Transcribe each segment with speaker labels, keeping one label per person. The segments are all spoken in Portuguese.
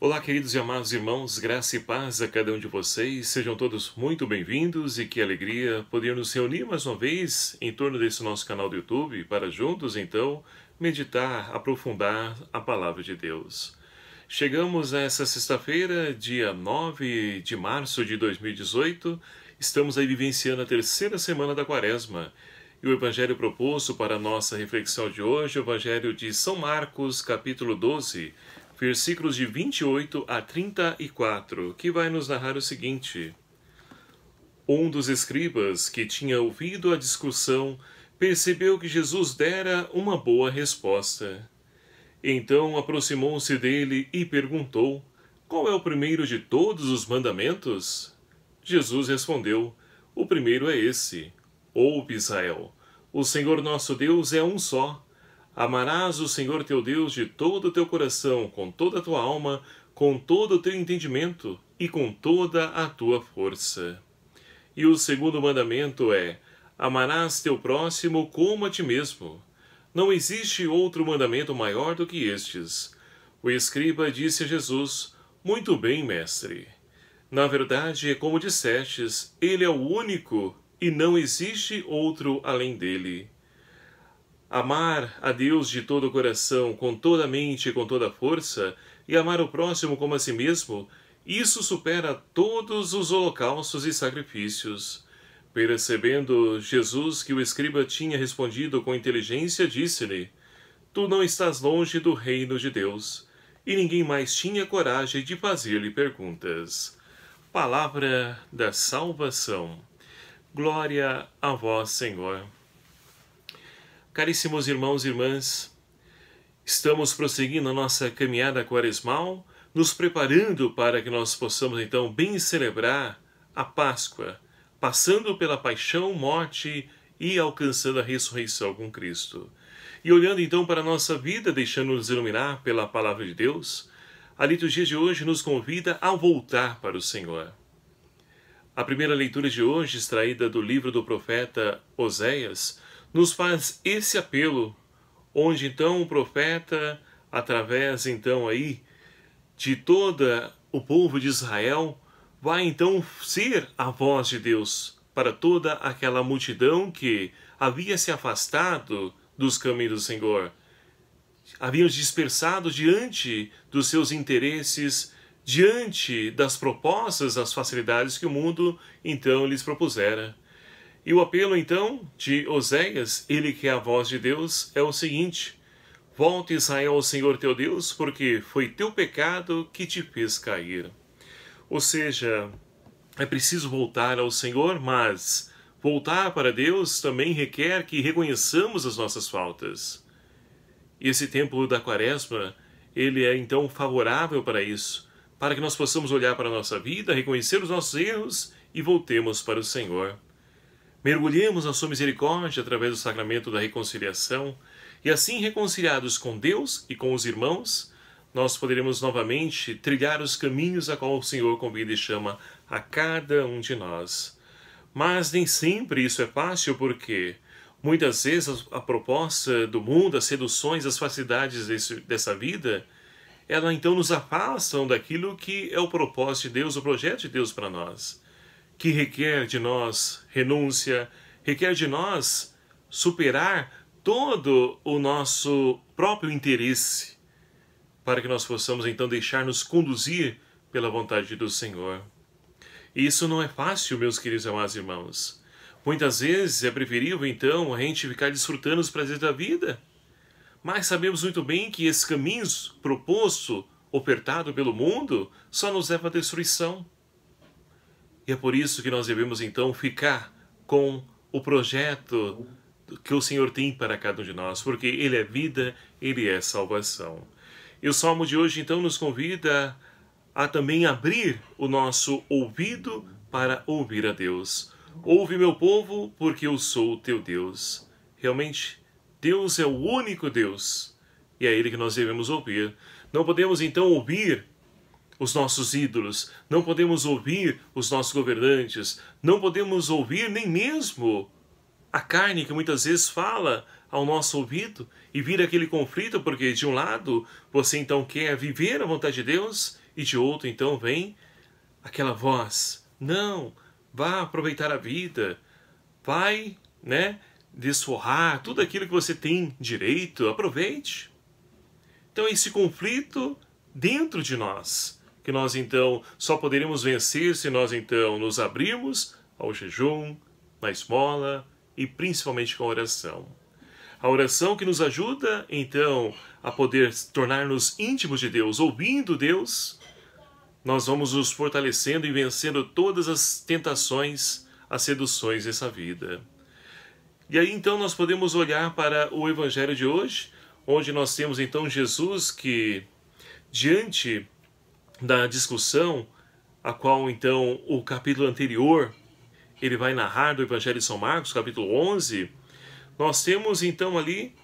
Speaker 1: Olá, queridos e amados irmãos, graça e paz a cada um de vocês. Sejam todos muito bem-vindos e que alegria poder nos reunir mais uma vez em torno desse nosso canal do YouTube para juntos, então, meditar, aprofundar a Palavra de Deus. Chegamos a essa sexta-feira, dia 9 de março de 2018. Estamos aí vivenciando a terceira semana da Quaresma. E o Evangelho proposto para a nossa reflexão de hoje é o Evangelho de São Marcos, capítulo 12, versículos de 28 a 34, que vai nos narrar o seguinte. Um dos escribas, que tinha ouvido a discussão, percebeu que Jesus dera uma boa resposta. Então aproximou-se dele e perguntou: qual é o primeiro de todos os mandamentos? Jesus respondeu: o primeiro é esse: ouve, Israel, o Senhor nosso Deus é um só. Amarás o Senhor teu Deus de todo o teu coração, com toda a tua alma, com todo o teu entendimento e com toda a tua força. E o segundo mandamento é: amarás teu próximo como a ti mesmo. Não existe outro mandamento maior do que estes. O escriba disse a Jesus: muito bem, mestre. Na verdade, é como dissestes, ele é o único e não existe outro além dele. Amar a Deus de todo o coração, com toda a mente e com toda a força, e amar o próximo como a si mesmo, isso supera todos os holocaustos e sacrifícios. Percebendo Jesus que o escriba tinha respondido com inteligência, disse-lhe: tu não estás longe do reino de Deus. E ninguém mais tinha coragem de fazer-lhe perguntas. Palavra da salvação. Glória a vós, Senhor. Caríssimos irmãos e irmãs, estamos prosseguindo a nossa caminhada quaresmal, nos preparando para que nós possamos então bem celebrar a Páscoa, passando pela paixão, morte e alcançando a ressurreição com Cristo. E olhando então para a nossa vida, deixando-nos iluminar pela Palavra de Deus, a liturgia de hoje nos convida a voltar para o Senhor. A primeira leitura de hoje, extraída do livro do profeta Oséias, nos faz esse apelo, onde então o profeta, através então aí de todo o povo de Israel, vai então ser a voz de Deus para toda aquela multidão que havia se afastado dos caminhos do Senhor, haviam dispersado diante dos seus interesses, diante das propostas, das facilidades que o mundo então lhes propusera. E o apelo, então, de Oséias, ele que é a voz de Deus, é o seguinte: volta, Israel, ao Senhor teu Deus, porque foi teu pecado que te fez cair. Ou seja, é preciso voltar ao Senhor, mas voltar para Deus também requer que reconheçamos as nossas faltas. E esse tempo da Quaresma, ele é então favorável para isso, para que nós possamos olhar para a nossa vida, reconhecer os nossos erros e voltemos para o Senhor. Mergulhemos na sua misericórdia através do sacramento da reconciliação, e assim reconciliados com Deus e com os irmãos, nós poderemos novamente trilhar os caminhos a qual o Senhor convida e chama a cada um de nós. Mas nem sempre isso é fácil, porque muitas vezes a proposta do mundo, as seduções, as facilidades dessa vida, elas então nos afastam daquilo que é o propósito de Deus, o projeto de Deus para nós, que requer de nós renúncia, requer de nós superar todo o nosso próprio interesse, para que nós possamos então deixar-nos conduzir pela vontade do Senhor. E isso não é fácil, meus queridos e amados irmãos. Muitas vezes é preferível então a gente ficar desfrutando os prazeres da vida, mas sabemos muito bem que esse caminho proposto, ofertado pelo mundo, só nos leva à destruição. E é por isso que nós devemos então ficar com o projeto que o Senhor tem para cada um de nós, porque Ele é vida, Ele é salvação. E o Salmo de hoje então nos convida a também abrir o nosso ouvido para ouvir a Deus. Ouve, meu povo, porque eu sou o teu Deus. Realmente, Deus é o único Deus, e é Ele que nós devemos ouvir. Não podemos então ouvir os nossos ídolos, não podemos ouvir os nossos governantes, não podemos ouvir nem mesmo a carne que muitas vezes fala ao nosso ouvido e vira aquele conflito, porque de um lado você então quer viver a vontade de Deus E de outro, então, vem aquela voz: não, vá aproveitar a vida, vai, né, desforrar tudo aquilo que você tem direito, aproveite. Então, esse conflito dentro de nós, que nós então só poderemos vencer se nós então nos abrirmos ao jejum, na esmola e principalmente com a oração. A oração que nos ajuda então a poder tornar-nos íntimos de Deus, ouvindo Deus, nós vamos nos fortalecendo e vencendo todas as tentações, as seduções dessa vida. E aí então nós podemos olhar para o Evangelho de hoje, onde nós temos então Jesus que, diante da discussão, a qual então o capítulo anterior ele vai narrar do Evangelho de São Marcos, capítulo 11, nós temos então ali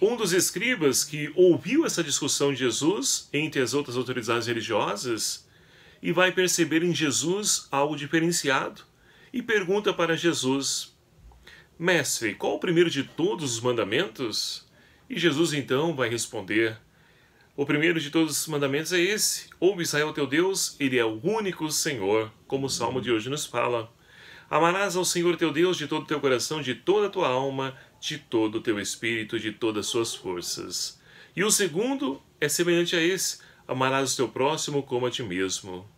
Speaker 1: um dos escribas que ouviu essa discussão de Jesus entre as outras autoridades religiosas e vai perceber em Jesus algo diferenciado e pergunta para Jesus: Mestre, qual o primeiro de todos os mandamentos? E Jesus então vai responder: o primeiro de todos os mandamentos é esse: ouve Israel teu Deus, ele é o único Senhor, como o Salmo de hoje nos fala. Amarás ao Senhor teu Deus de todo o teu coração, de toda a tua alma, de todo o teu espírito, de todas as suas forças. E o segundo é semelhante a esse: amarás o teu próximo como a ti mesmo.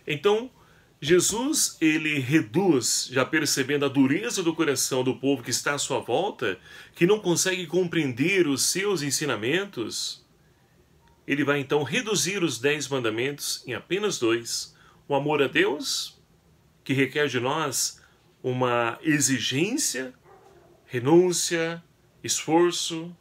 Speaker 1: Então, Jesus, ele reduz, já percebendo a dureza do coração do povo que está à sua volta, que não consegue compreender os seus ensinamentos, ele vai então reduzir os 10 mandamentos em apenas 2. O amor a Deus, que requer de nós uma exigência, renúncia, esforço.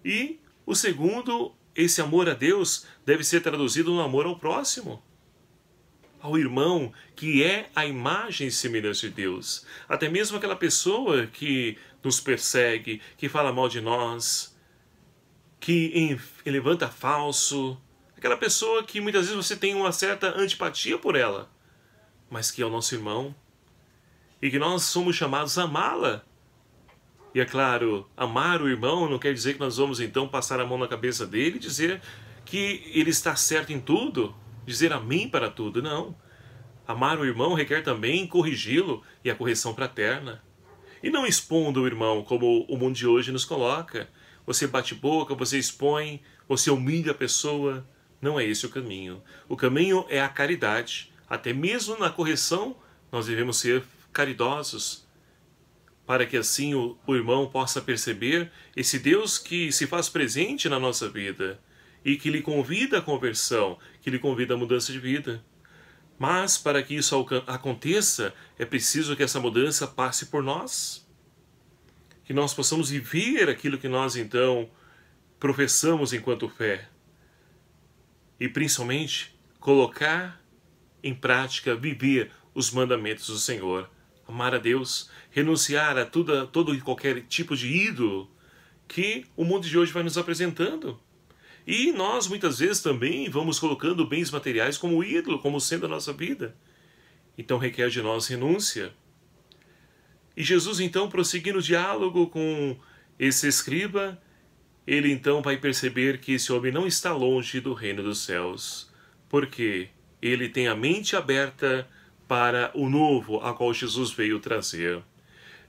Speaker 1: E o segundo, esse amor a Deus deve ser traduzido no amor ao próximo, ao irmão, que é a imagem e semelhança de Deus. Até mesmo aquela pessoa que nos persegue, que fala mal de nós, que levanta falso, aquela pessoa que muitas vezes você tem uma certa antipatia por ela, mas que é o nosso irmão, e que nós somos chamados a amá-la. E é claro, amar o irmão não quer dizer que nós vamos então passar a mão na cabeça dele e dizer que ele está certo em tudo, dizer amém para tudo, não. Amar o irmão requer também corrigi-lo e a correção fraterna. E não expondo o irmão como o mundo de hoje nos coloca. Você bate boca, você expõe, você humilha a pessoa. Não é esse o caminho. O caminho é a caridade. Até mesmo na correção nós devemos ser caridosos, para que assim o irmão possa perceber esse Deus que se faz presente na nossa vida e que lhe convida à conversão, que lhe convida à mudança de vida. Mas para que isso aconteça, é preciso que essa mudança passe por nós, que nós possamos viver aquilo que nós então professamos enquanto fé e principalmente colocar em prática, viver os mandamentos do Senhor. Amar a Deus, renunciar a todo e qualquer tipo de ídolo que o mundo de hoje vai nos apresentando. E nós muitas vezes também vamos colocando bens materiais como ídolo, como sendo a nossa vida. Então requer de nós renúncia. E Jesus então, prosseguindo o diálogo com esse escriba, ele então vai perceber que esse homem não está longe do reino dos céus, porque ele tem a mente aberta para o novo a qual Jesus veio trazer.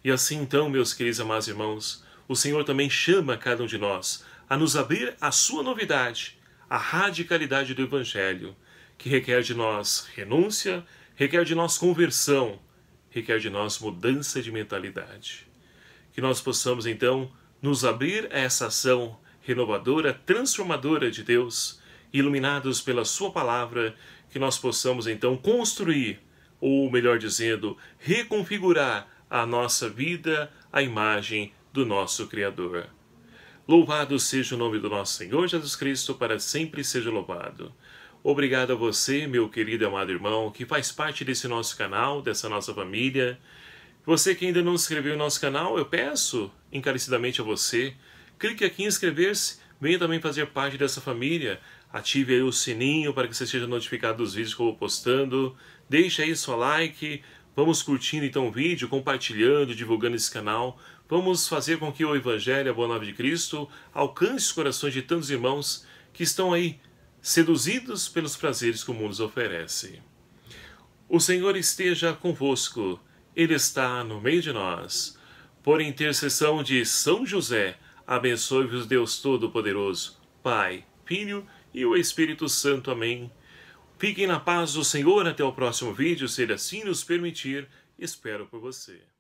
Speaker 1: E assim então, meus queridos amados irmãos, o Senhor também chama cada um de nós a nos abrir à sua novidade, a radicalidade do Evangelho, que requer de nós renúncia, requer de nós conversão, requer de nós mudança de mentalidade. Que nós possamos então nos abrir a essa ação renovadora, transformadora de Deus, iluminados pela sua palavra, que nós possamos então construir, ou melhor dizendo, reconfigurar a nossa vida à imagem do nosso Criador. Louvado seja o nome do nosso Senhor Jesus Cristo, para sempre seja louvado. Obrigado a você, meu querido e amado irmão, que faz parte desse nosso canal, dessa nossa família. Você que ainda não se inscreveu no nosso canal, eu peço encarecidamente a você, clique aqui em inscrever-se, venha também fazer parte dessa família, ative aí o sininho para que você seja notificado dos vídeos que eu vou postando, deixe aí sua like, vamos curtindo então o vídeo, compartilhando, divulgando esse canal, vamos fazer com que o Evangelho, a Boa Nova de Cristo, alcance os corações de tantos irmãos que estão aí seduzidos pelos prazeres que o mundo nos oferece. O Senhor esteja convosco, Ele está no meio de nós. Por intercessão de São José, abençoe-vos Deus Todo-Poderoso, Pai, Filho e o Espírito Santo. Amém. Fiquem na paz do Senhor até o próximo vídeo, se Ele assim nos permitir. Espero por você.